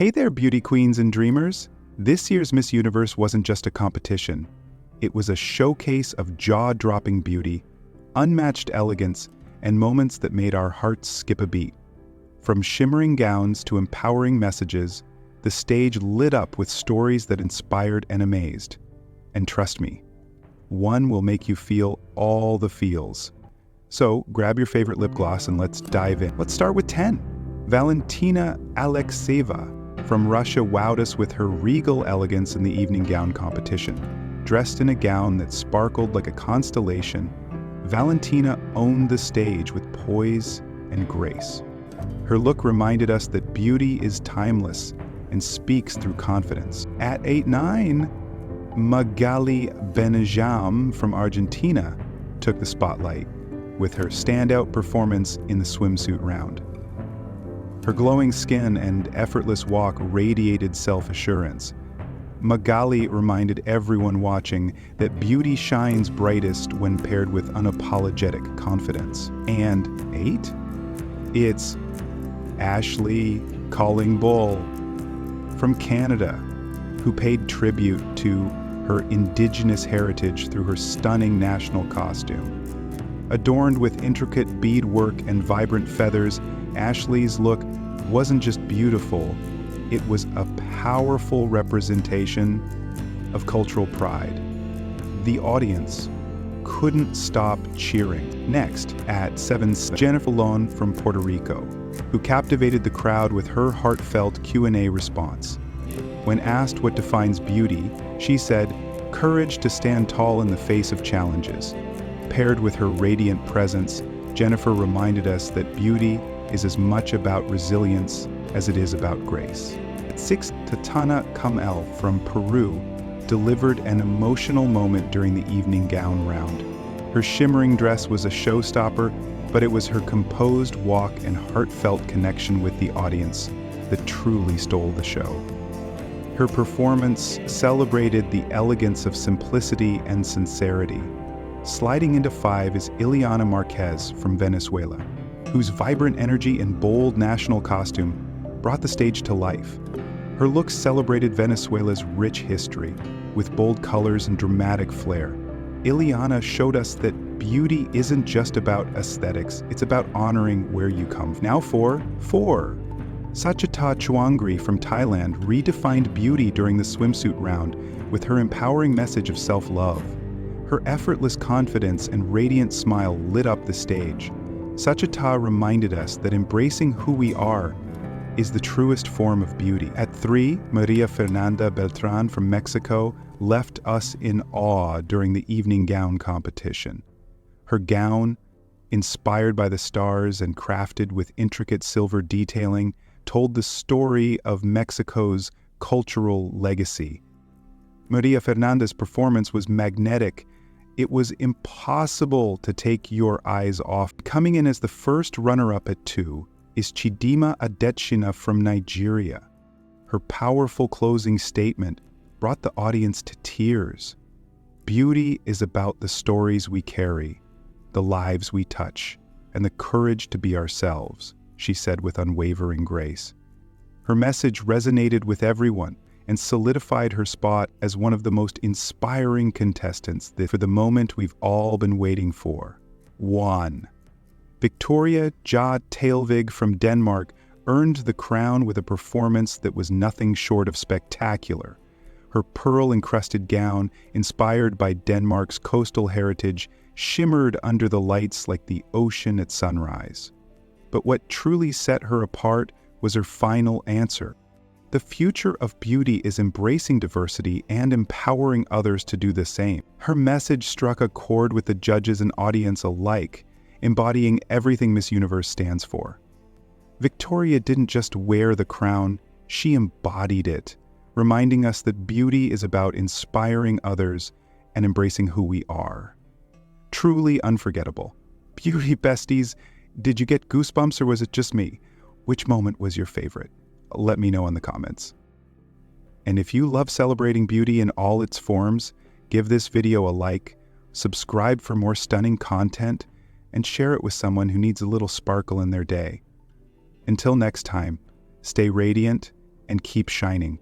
Hey there, beauty queens and dreamers! This year's Miss Universe wasn't just a competition. It was a showcase of jaw-dropping beauty, unmatched elegance, and moments that made our hearts skip a beat. From shimmering gowns to empowering messages, the stage lit up with stories that inspired and amazed. And trust me, one will make you feel all the feels. So grab your favorite lip gloss and let's dive in. Let's start with 10. Valentina Alekseeva from Russia wowed us with her regal elegance in the evening gown competition. Dressed in a gown that sparkled like a constellation, Valentina owned the stage with poise and grace. Her look reminded us that beauty is timeless and speaks through confidence. At 8-9, Magalí Benejam from Argentina took the spotlight with her standout performance in the swimsuit round. Her glowing skin and effortless walk radiated self-assurance. Magalí reminded everyone watching that beauty shines brightest when paired with unapologetic confidence. And 8? It's Ashley Callingbull from Canada, who paid tribute to her indigenous heritage through her stunning national costume. Adorned with intricate beadwork and vibrant feathers, Ashley's look wasn't just beautiful, it was a powerful representation of cultural pride. The audience couldn't stop cheering. Next, at 7, Jennifer Colón from Puerto Rico, who captivated the crowd with her heartfelt Q&A response. When asked what defines beauty, she said, "Courage to stand tall in the face of challenges." Paired with her radiant presence, Jennifer reminded us that beauty is as much about resilience as it is about grace. At 6, Tatiana Calmell from Peru delivered an emotional moment during the evening gown round. Her shimmering dress was a showstopper, but it was her composed walk and heartfelt connection with the audience that truly stole the show. Her performance celebrated the elegance of simplicity and sincerity. Sliding into 5 is Ileana Márquez from Venezuela, whose vibrant energy and bold national costume brought the stage to life. Her looks celebrated Venezuela's rich history, with bold colors and dramatic flair. Ileana showed us that beauty isn't just about aesthetics, it's about honoring where you come from. Now for 4. Suchata Chuangsri from Thailand redefined beauty during the swimsuit round with her empowering message of self-love. Her effortless confidence and radiant smile lit up the stage. Suchata reminded us that embracing who we are is the truest form of beauty. At 3, María Fernanda Beltrán from Mexico left us in awe during the evening gown competition. Her gown, inspired by the stars and crafted with intricate silver detailing, told the story of Mexico's cultural legacy. María Fernanda's performance was magnetic. It was impossible to take your eyes off. Coming in as the first runner-up at 2 is Chidimma Adetshina from Nigeria. Her powerful closing statement brought the audience to tears. Beauty is about the stories we carry, the lives we touch, and the courage to be ourselves, she said with unwavering grace. Her message resonated with everyone and solidified her spot as one of the most inspiring contestants for the moment we've all been waiting for. 1. Victoria Kjær Theilvig from Denmark earned the crown with a performance that was nothing short of spectacular. Her pearl-encrusted gown, inspired by Denmark's coastal heritage, shimmered under the lights like the ocean at sunrise. But what truly set her apart was her final answer. The future of beauty is embracing diversity and empowering others to do the same. Her message struck a chord with the judges and audience alike, embodying everything Miss Universe stands for. Victoria didn't just wear the crown, she embodied it, reminding us that beauty is about inspiring others and embracing who we are. Truly unforgettable. Beauty besties, did you get goosebumps or was it just me? Which moment was your favorite? Let me know in the comments. And if you love celebrating beauty in all its forms, give this video a like, subscribe for more stunning content, and share it with someone who needs a little sparkle in their day. Until next time, stay radiant and keep shining.